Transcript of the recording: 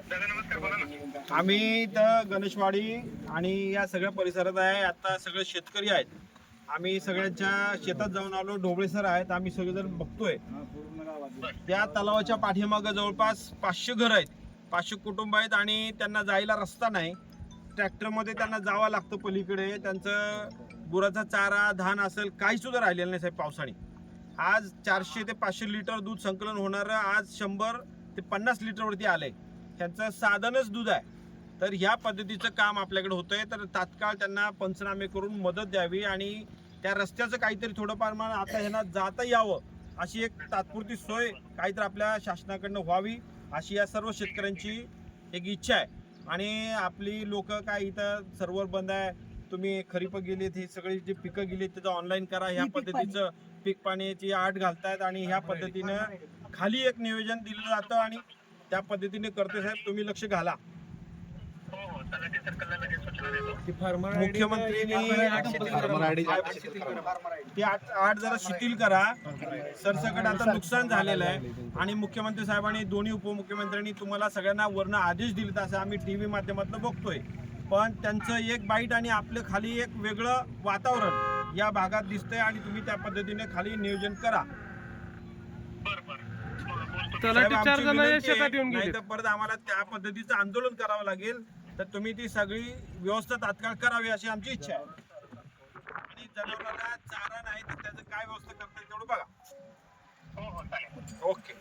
दादा नमस्कार, बोला ना. आम्ही इथं गणेशवाडी आणि या सगळ्या परिसरात आहे. आता सगळे शेतकरी आहेत. आम्ही सगळ्यांच्या शेतात जाऊन आलो. ढोबळे सर आहेत, आम्ही सगळेजण बघतोय. त्या तलावाच्या पाठीमागं जवळपास 500 घर आहेत, 500 कुटुंब आहेत आणि त्यांना जायला रस्ता नाही. ट्रॅक्टरमध्ये त्यांना जावं लागतं पलीकडे. त्यांचं गुराचा चारा धान असेल काही सुद्धा राहिलेलं नाही साहेब पावसाने. आज 400 ते 500 लिटर दूध संकलन होणारं आज 100 ते 50 लिटरवरती आलंय. त्यांचं साधनच दूध आहे. तर ह्या पद्धतीचं काम आपल्याकडे होतंय. तर तात्काळ त्यांना पंचनामे करून मदत द्यावी आणि त्या रस्त्याचं काहीतरी थोडंफार आता ह्यांना जाता यावं अशी एक तात्पुरती सोय काहीतरी आपल्या शासनाकडनं व्हावी अशी या सर्व शेतकऱ्यांची एक इच्छा आहे. आणि आपली लोक काय इथं सर्व्हर बंद आहे, तुम्ही खरीप गेलीत, हे सगळी जी पिकं गेलीत त्याचं ऑनलाईन करा, ह्या पद्धतीचं पीक पाण्याची आट घालतायत आणि ह्या पद्धतीनं खाली एक नियोजन दिलं जातं आणि त्या पद्धतीने करते साहेब. तुम्ही लक्ष घाला. हो हो, तलाठी सर्कलला लगेच सूचना देतो. मुख्यमंत्र्यांनी ती आठ जरा शिथिल करा. सरसकट आता नुकसान झालेलं आहे आणि मुख्यमंत्री साहेबांनी दोन्ही उपमुख्यमंत्र्यांनी तुम्हाला सगळ्यांना वरनं आदेश दिलेत असं आम्ही टीव्ही माध्यमातून बघतोय. पण त्यांचं एक बाईट आणि आपलं खाली एक वेगळं वातावरण या भागात दिसतंय आणि तुम्ही त्या पद्धतीने खाली नियोजन करा. नाही तर परत आम्हाला त्या पद्धतीचं आंदोलन करावं लागेल. तर तुम्ही ती सगळी व्यवस्था तात्काळ करावी अशी आमची इच्छा आहे. आणि जनावरांना चारा नाही तर त्याचं काय व्यवस्था करता येईल तेवढं बघा. हो हो, चालेल. ओके.